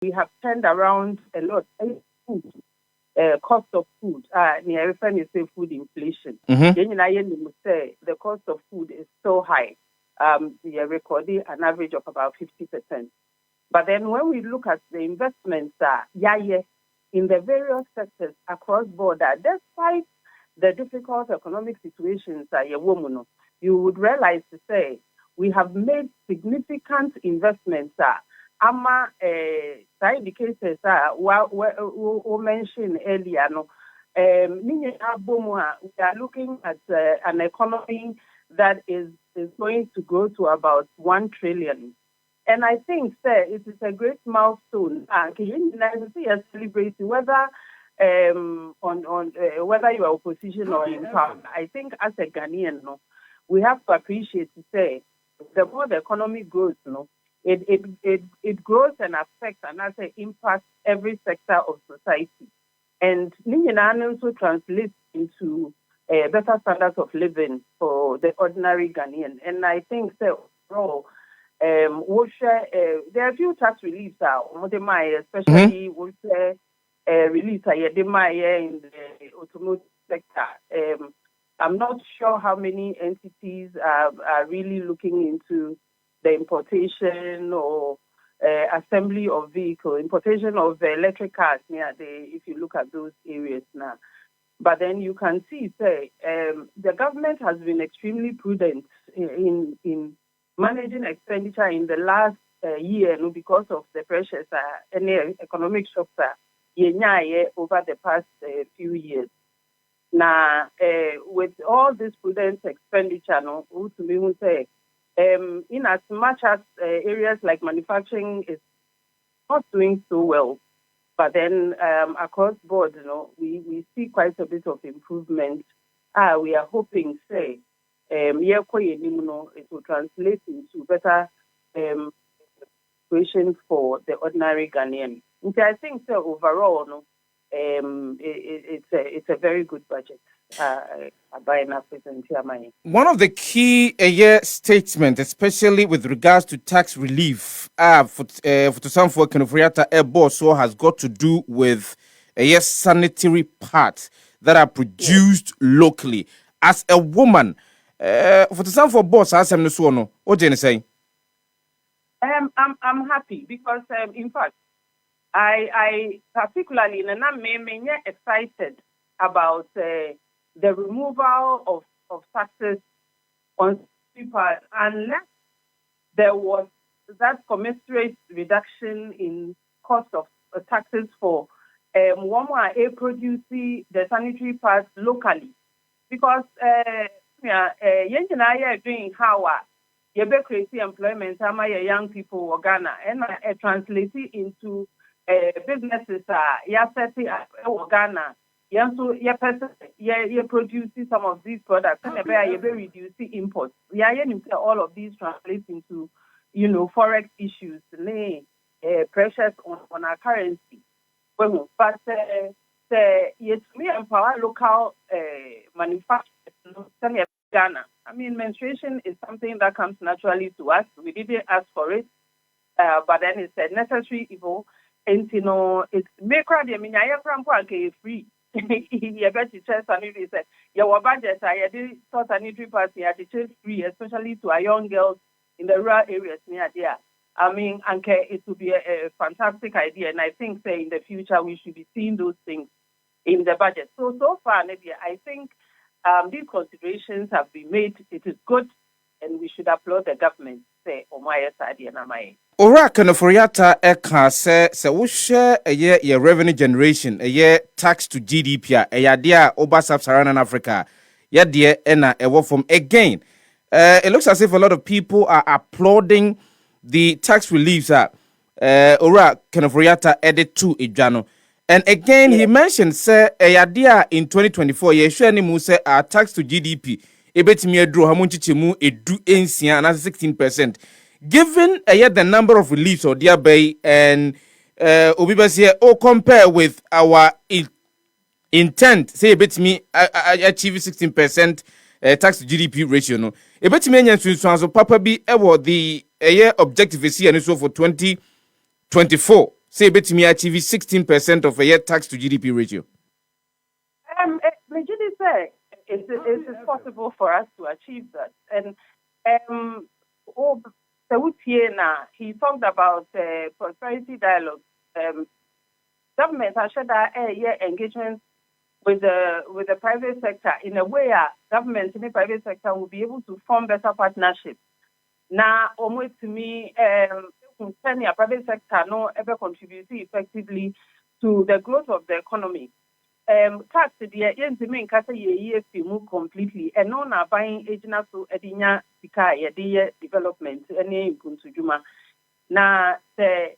we have turned around a lot. Food, cost of food, near say food inflation. The cost of food is so high. We are recording an average of about 50%. But then when we look at the investments, in the various sectors across border, despite the difficult economic situations, you would realize to say we have made significant investments. Indicators we mentioned earlier. We are looking at an economy that is going to grow to about 1 trillion. And I think, sir, it is a great milestone. Celebrating whether whether you are opposition or in power. I think as a Ghanaian, we have to appreciate to say the more the economy grows, it grows and affects and has an impact every sector of society. And also translates into better standards of living for the ordinary Ghanaian. And I think, sir, overall, there are a few tax reliefs, especially reliefs in the automotive sector. I'm not sure how many entities are really looking into the importation or assembly of vehicles, importation of electric cars. If you look at those areas now. But then you can see, the government has been extremely prudent in managing expenditure in the last year, because of the pressures and economic shocks over the past few years. Now, with all this prudent expenditure, in as much as areas like manufacturing is not doing so well, but then across board, we see quite a bit of improvement. We are hoping, it will translate into better situation for the ordinary Ghanaian. I think overall, it's a very good budget. One of the key statements, especially with regards to tax relief, for some for Kenofriata Airboss, has got to do with sanitary parts that are produced locally. As a woman, for some for boss, as I'm no, what do you say? I'm happy because, in fact, I particularly I'm excited about the removal of taxes on people unless there was that commensurate reduction in cost of taxes for one more producing the sanitary parts locally. Because doing how you be creating employment young people in Ghana and translate it into businesses setting up in Ghana. So you're producing some of these products and you're reducing imports. All of these translate into, forex issues, pressures on our currency. But yes, we empower local manufacturers. Ghana. I mean, menstruation is something that comes naturally to us. We didn't ask for it, but then it's a necessary evil. And it's make free. You bet you chest sanitary say your budget I did sort sanitary parts here to free, especially to our young girls in the rural areas near there. I mean, it would be a fantastic idea, and I think in the future we should be seeing those things in the budget. So far, maybe I think these considerations have been made. It is good, and we should applaud the government. Ora Kenofriata Eka se wo share a revenue generation, a tax to GDP, a dia over sub-Saharan Africa. Ya dear ena ewo from again. It looks as if a lot of people are applauding the tax reliefs Ora Kenofriata added to Ijano. And again, he mentioned, a idea in 2024, ye sure ni mu say our tax to GDP, ebetimi edro hamunchichemu edu ensia and 16%. Given the number of reliefs or dear bay and obibas here, compare with our intent, say ebetimi achieve 16% tax to GDP ratio no. Ebetimi enyansu papa bi ewo the objective is here and so for 2024. say bet me achieve 16% of a year tax to GDP ratio? Majidi say it is possible for us to achieve that. And he talked about prosperity dialogue. Government has shared engagement with the private sector in a way government in the private sector will be able to form better partnerships. Now, almost to me, private sector no ever contribute effectively to the growth of the economy. Tax the main move completely and no na buying agent to edinya sika development any juma. Na the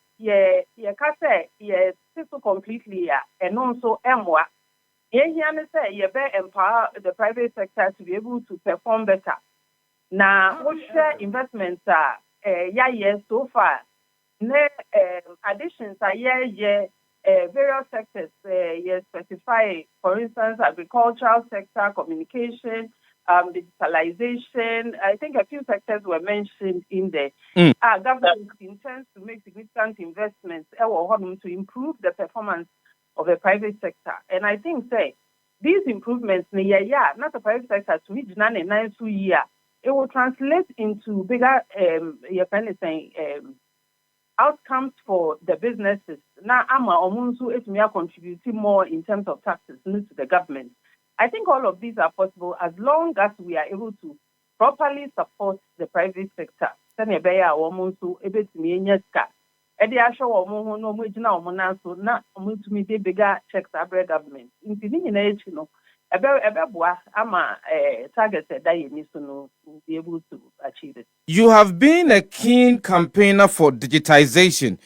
completely and also emwa. Say empower the private sector to be able to perform better. Now what share investments are so far. Additions are various sectors specify, for instance, agricultural sector, communication, digitalization. I think a few sectors were mentioned in there. Our government intends to make significant investments to improve the performance of the private sector. And I think, these improvements, not the private sector, to reach 2 years, it will translate into bigger, outcomes for the businesses. Now, it may contribute more in terms of taxes to the government. I think all of these are possible as long as we are able to properly support the private sector. Bigger checks government. Be able to achieve it. You have been a keen campaigner for digitization.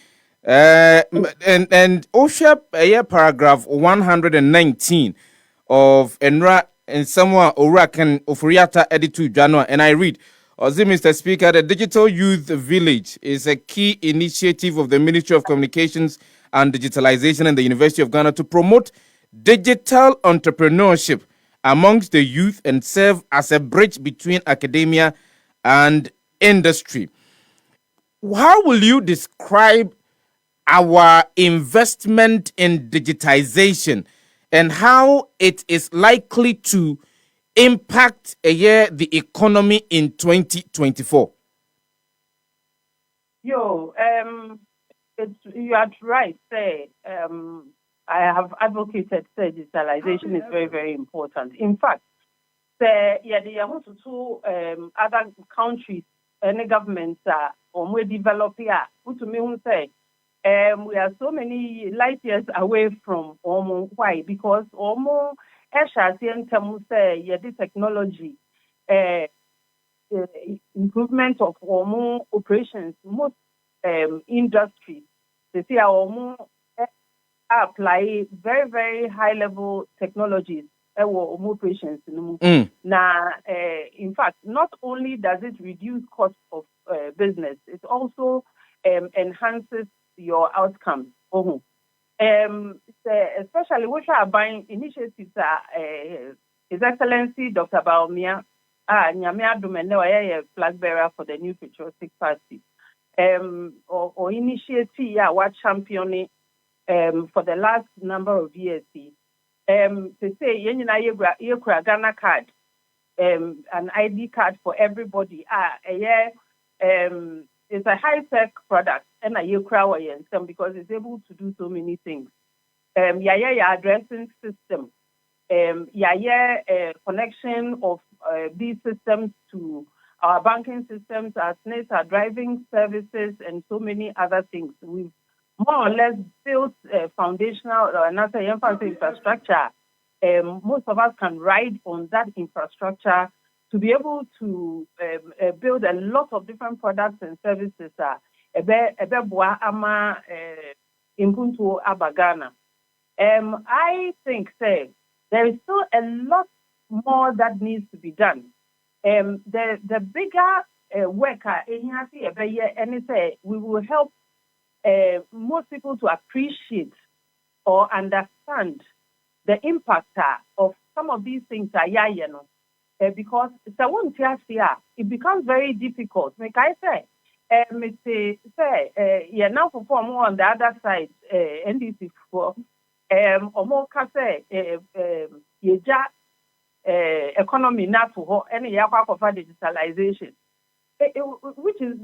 And OSHA paragraph 119 of Enra and someone Orakan Ofuriata editu January, and I read, Mr. Speaker, the Digital Youth Village is a key initiative of the Ministry of Communications and Digitalization and the University of Ghana to promote digital entrepreneurship amongst the youth and serve as a bridge between academia and industry. How will you describe our investment in digitization and how it is likely to impact the economy in 2024? You are right. I have advocated digitalization is very, very important. In fact, the other countries and governments are developed here. We are so many light years away from Omo. Why? Because Omo the technology improvement of Omo operations, most industries, they see our apply very, very high level technologies operations. Now, in fact, not only does it reduce cost of business, it also enhances your outcomes. Especially which are buying initiatives His Excellency Dr. Baumia Nyamia Dumene flag bearer for the New Futuristic Party. Or initiative what championing for the last number of years. To say Yenina Ghana card, an ID card for everybody. It's a high-tech product and a Yekra because it's able to do so many things. Addressing system. Connection of these systems to our banking systems, our SNES, our driving services, and so many other things. We've more or less built foundational or another infrastructure. Most of us can ride on that infrastructure to be able to build a lot of different products and services. I think there is still a lot more that needs to be done. The bigger work we will help most people to appreciate or understand the impact of some of these things. Because it becomes very difficult. Like I say, Me say, yeah, now perform on the other side, NDC for more say, yeah, economy now for any yakwa of digitalization, which is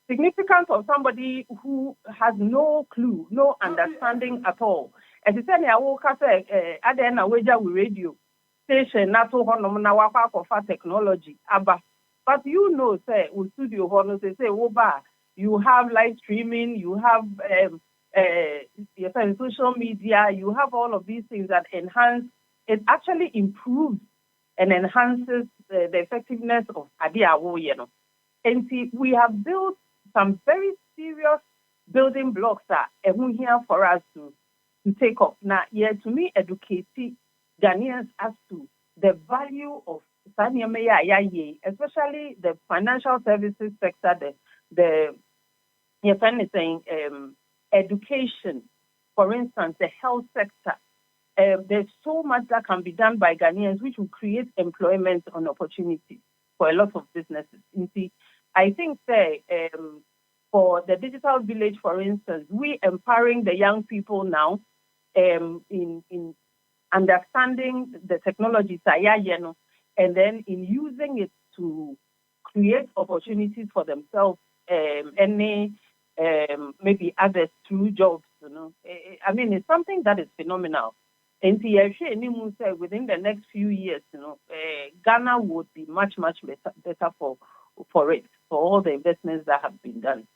significant of somebody who has no clue, no understanding at all. As you said, I woke up at the end of with radio station, not to honor na wakwa of technology, but you know, say, with studio honor, say, you have live streaming, you have your social media, you have all of these things that enhance, it actually improves and enhances the effectiveness of Adiawo, you know. And see, we have built some very serious building blocks that are here for us to take up. Now, yeah, to me, educate Ghanaians as to the value of especially the financial services sector, the you're saying education, for instance, the health sector. There's so much that can be done by Ghanaians, which will create employment and opportunities for a lot of businesses. You see, I think for the digital village, for instance, we empowering the young people now in understanding the technology, and then in using it to create opportunities for themselves, maybe others through jobs. You know, I mean, it's something that is phenomenal. And within the next few years, you know, Ghana would be much better for it, for all the investments that have been done.